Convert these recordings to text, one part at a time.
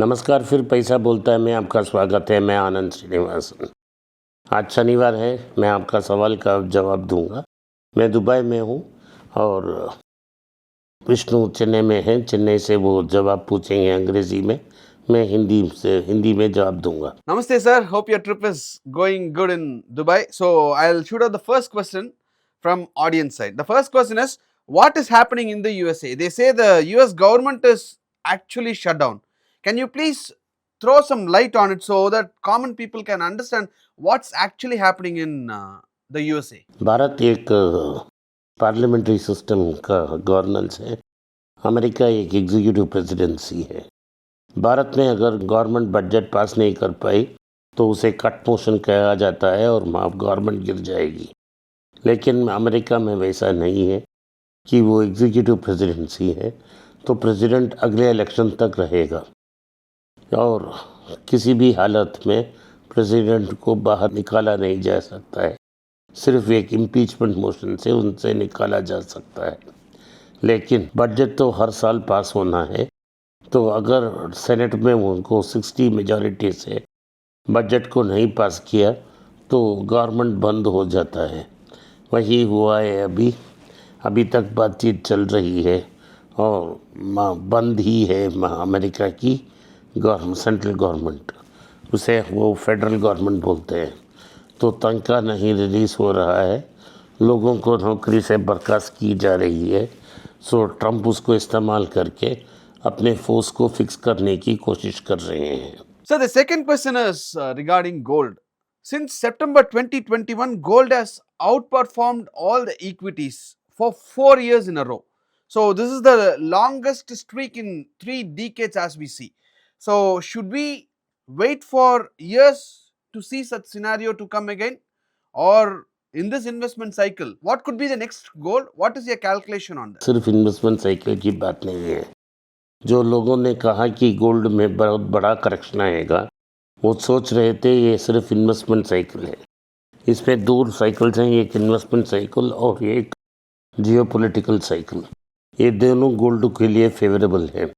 नमस्कार, फिर पैसा बोलता है में आपका स्वागत है। मैं आनंद श्रीनिवासन। आज शनिवार है, मैं आपका सवाल का जवाब दूंगा। मैं दुबई में हूँ और विष्णु चेन्नई में है। चेन्नई से वो जवाब पूछेंगे अंग्रेजी में, मैं हिंदी में जवाब दूंगा। Namaste, sir. Hope your trip is going good in Dubai. So, I'll shoot out the first question from audience side. The first question is, what is happening in the USA? They say the US government is actually shut down. Can you please throw some light on it so that common people can understand what's actually happening in the USA? Bharat एक parliamentary system का governance है। America एक executive presidency है। भारत में अगर government budget pass नहीं कर पाई तो उसे कट पोर्शन कहा जाता है और गवर्नमेंट गिर जाएगी। लेकिन अमेरिका में वैसा नहीं है कि वो एग्जीक्यूटिव प्रेसिडेंसी है, तो प्रेसिडेंट अगले इलेक्शन तक रहेगा और किसी भी हालत में प्रेसिडेंट को बाहर निकाला नहीं जा सकता है। सिर्फ एक इम्पीचमेंट मोशन से उनसे निकाला जा सकता है। लेकिन बजट तो हर साल पास होना है, तो अगर सेनेट में उनको 60 मेजॉरिटी से बजट को नहीं पास किया तो गवर्नमेंट बंद हो जाता है। वही हुआ है अभी तक बातचीत चल रही है और बंद ही है अमेरिका की सेंट्रल गवर्नमेंट, उसे वो फेडरल गवर्नमेंट बोलते हैं। तो तनख्वाह नहीं रिलीज़ हो रहा है, लोगों को नौकरी से बर्खास्त की जा रही है। सो ट्रंप उसको इस्तेमाल करके अपने फोर्स को फिक्स करने की कोशिश कर रहे हैं। So, the second question is regarding gold. Since September 2021, gold has outperformed all the equities for 4 years in a row. So, this is the longest streak in 3 decades as we see. So, should we wait for years to see such scenario to come again, or in this investment cycle, what could be the next goal? What is your calculation on that? सिर्फ investment cycle की बात नहीं है। जो लोगों ने कहा कि गोल्ड में बहुत बड़ा करेक्शन आएगा, वो सोच रहे थे ये सिर्फ इन्वेस्टमेंट साइकिल है। इसमें दो साइकिल्स हैं, एक इन्वेस्टमेंट साइकिल और एक जियोपॉलिटिकल साइकिल। ये दोनों गोल्ड के लिए फेवरेबल है।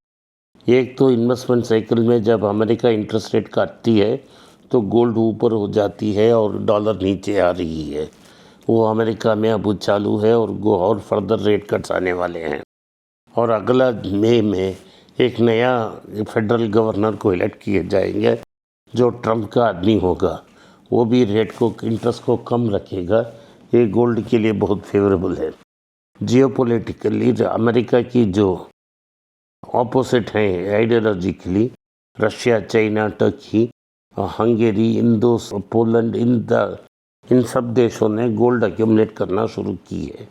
एक तो इन्वेस्टमेंट साइकिल में जब अमेरिका इंटरेस्ट रेट काटती है तो गोल्ड ऊपर हो जाती है और डॉलर नीचे आ रही है। वो अमेरिका में अब चालू है और फर्दर रेट कट्स आने वाले हैं। और अगला मई में एक नया फेडरल गवर्नर को इलेक्ट किए जाएंगे जो ट्रंप का आदमी होगा। वो भी रेट को इंटरेस्ट को कम रखेगा। ये गोल्ड के लिए बहुत फेवरेबल है। जियोपॉलिटिकली अमेरिका की जो ऑपोजिट हैं ideologically, Russia, China, Turkey, Hungary, Poland, इन सब देशों ने गोल्ड एक्यूमुलेट करना शुरू की है।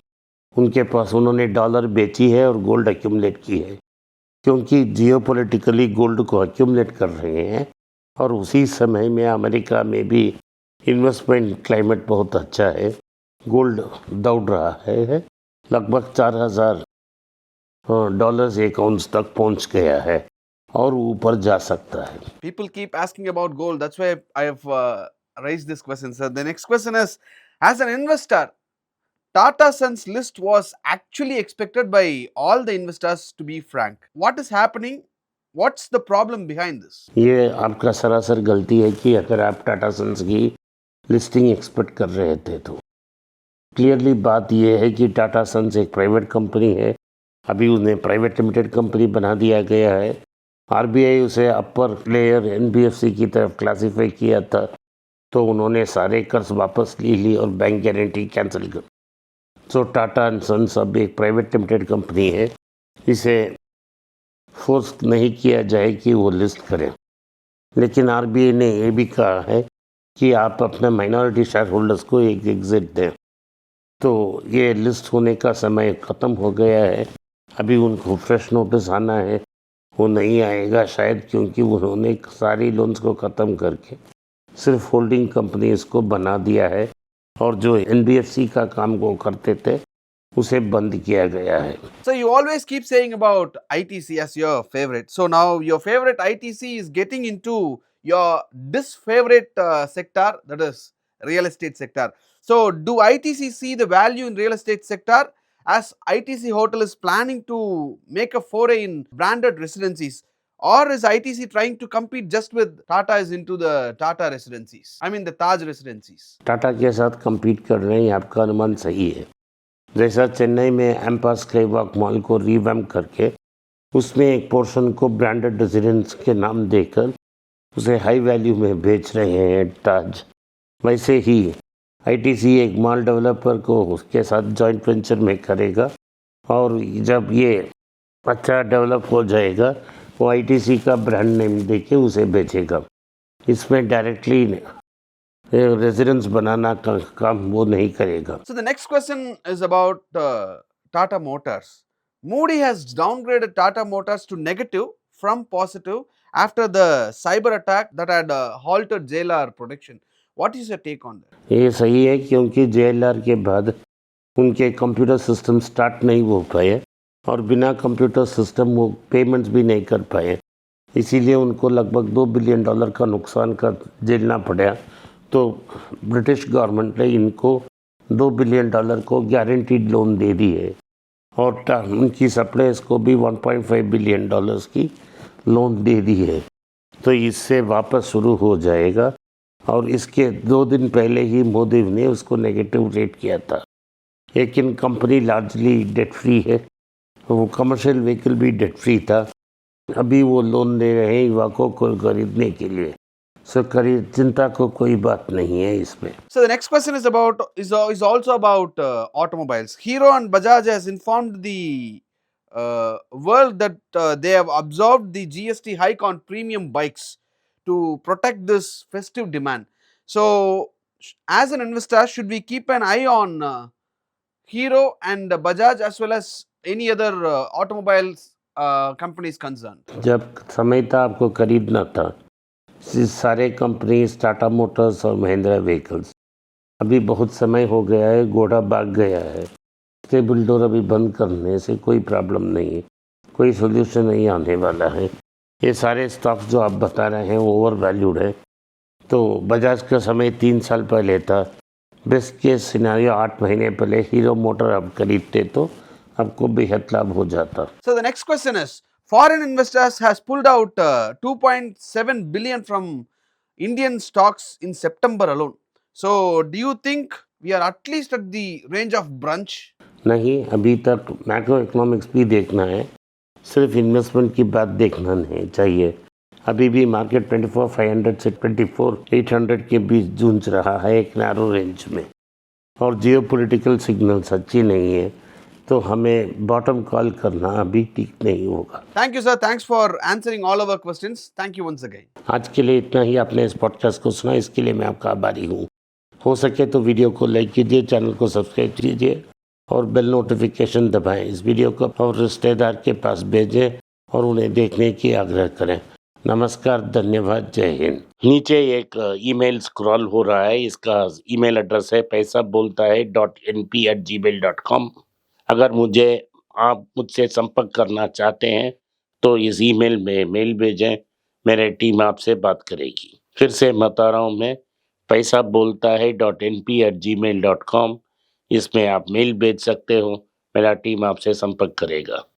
उनके पास उन्होंने डॉलर बेची है और गोल्ड एक्यूमुलेट की है, क्योंकि जियोपॉलिटिकली गोल्ड को एक्यूमुलेट कर रहे हैं। और उसी समय में अमेरिका में भी इन्वेस्टमेंट क्लाइमेट बहुत अच्छा है। गोल्ड दौड़ रहा है, लगभग $4,000 एक आउंस तक पहुंच गया है और ऊपर जा सकता है। People keep asking about gold. That's why I have raised this question, sir. The next question is, as an investor, Tata Sons list was actually expected by all the investors, to be frank. What is happening? What's the problem behind this? ये आपका सरासर गलती है कि अगर आप Tata sons की listing expect कर रहे थे तो क्लियरली बात यह है कि टाटा सन्स एक प्राइवेट कंपनी है। अभी उन्हें प्राइवेट लिमिटेड कंपनी बना दिया गया है। आरबीआई उसे अपर लेयर एनबीएफसी की तरफ क्लासीफाई किया था, तो उन्होंने सारे कर्ज वापस ली और बैंक गारंटी कैंसिल कर। सो टाटा एंड सन्स अब एक प्राइवेट लिमिटेड कंपनी है। इसे फोर्स नहीं किया जाए कि वो लिस्ट करें। लेकिन आरबीआई ने ये भी कहा है कि आप अपने माइनॉरिटी शेयर होल्डर्स को एक एग्जिट दें। तो ये लिस्ट होने का समय ख़त्म हो गया है। अभी उनको फ्रेश नोटिस आना है, वो नहीं आएगा शायद, क्योंकि उन्होंने सारी लोन्स को ख़त्म करके सिर्फ होल्डिंग कंपनी इसको बना दिया है और जो एनबीएफसी का काम वो करते थे उसे बंद किया गया है। So you always keep saying about ITC as your favorite. So now your favorite ITC is getting into your disfavorite sector, that is real estate sector. So do ITC see the value in real estate sector, as ITC Hotel is planning to make a foray in branded residencies? or is ITC trying to compete just with Tata is into the Tata residencies? I mean the Taj residencies. Tata के साथ compete कर रहे हैं, आपका अनुमान सही है। जैसा चेन्नई में एम्पा स्काई वॉक मॉल को रिवैम्प करके उसमें एक पोर्शन को ब्रांडेड रेजिडेंस के नाम देकर उसे हाई वैल्यू में बेच रहे हैं ताज, वैसे ही आईटीसी एक मॉल डेवलपर को उसके साथ जॉइंट वेंचर में करेगा और जब ये अच्छा डेवलप हो जाएगा वो आईटीसी का ब्रांड नेम देके उसे बेचेगा। इसमें डायरेक्टली रेजिडेंस बनाना का काम वो नहीं करेगा। So the next question is about Tata Motors. Moody has downgraded Tata Motors to negative from positive after the cyber attack that had halted JLR production. What is your take on that? ये सही है क्योंकि JLR के बाद उनके computer system start नहीं हो पाए और बिना कंप्यूटर सिस्टम वो पेमेंट्स भी नहीं कर पाए, इसीलिए उनको लगभग $2 बिलियन का नुकसान का झेलना पड़ा। तो ब्रिटिश गवर्नमेंट ने इनको $2 बिलियन को गारंटीड लोन दे दी है और उनकी सप्लायर्स को भी $1.5 बिलियन की लोन दे दी है। तो इससे वापस शुरू हो जाएगा और इसके 2 दिन पहले ही मोदी ने उसको नेगेटिव रेट किया था। लेकिन कंपनी लार्जली डेट फ्री है, वो कमर्शियल व्हीकल भी डेट फ्री था। अभी वो लोन दे रहे हैं इवाको को खरीदने के लिए, सो चिंता को कोई बात नहीं है इसमें। So the next question is also about automobiles. Hero and Bajaj has informed the world that they have absorbed the GST hike on premium bikes to protect this festive demand. So as an investor, should we keep an eye on Hero and Bajaj as well as any other automobiles companies concerned? जब समय था आपको खरीदना था, सारे companies Tata Motors और Mahindra vehicles, अभी बहुत समय हो गया है, घोड़ा भाग गया है। स्टेबल डोर अभी बंद करने से कोई प्रॉब्लम नहीं है, कोई सोल्यूशन नहीं आने वाला है। ये सारे स्टॉक जो आप बता रहे हैं ओवर वैल्यूड है। तो बजाज का समय 3 साल पहले था, बेस्ट केस सिनेरियो 8 महीने पहले हीरो मोटर आप खरीदते तो आपको बेहद लाभ हो जाता। So the next question is, foreign investors has pulled out 2.7 billion from Indian stocks in September alone. So do you think we are at least at the range of brunch? नहीं, अभी तक मैक्रो इकोनॉमिक्स भी देखना है, सिर्फ investment की बात देखना नहीं चाहिए। अभी भी मार्केट 24,500 से 24,800 के बीच जूझ रहा है एक नैरो रेंज में और जियोपॉलिटिकल सिग्नल्स अच्छी नहीं है, तो हमें बॉटम कॉल करना अभी ठीक नहीं होगा। Thank you sir, thanks for answering all our questions. Thank you once again. आज के लिए इतना ही। आपने इस पॉडकास्ट को सुना, इसके लिए मैं आपका आभारी हूँ। हो सके तो वीडियो को लाइक कीजिए, चैनल को सब्सक्राइब कीजिए और बेल नोटिफिकेशन दबाएं। इस वीडियो को और रिश्तेदार के पास भेजें और उन्हें देखने की आग्रह करें। नमस्कार, धन्यवाद, जय हिंद। नीचे एक ईमेल स्क्रॉल हो रहा है, इसका ईमेल एड्रेस है paisa.bolta hai.np@gmail.com। अगर आप मुझसे संपर्क करना चाहते हैं तो इस ईमेल में मेल भेजें, मेरी टीम आपसे बात करेगी। फिर से बता रहा हूँ मैं, paisa.bolta hai.np@gmail.com, इसमें आप मेल भेज सकते हो, मेरा टीम आपसे संपर्क करेगा।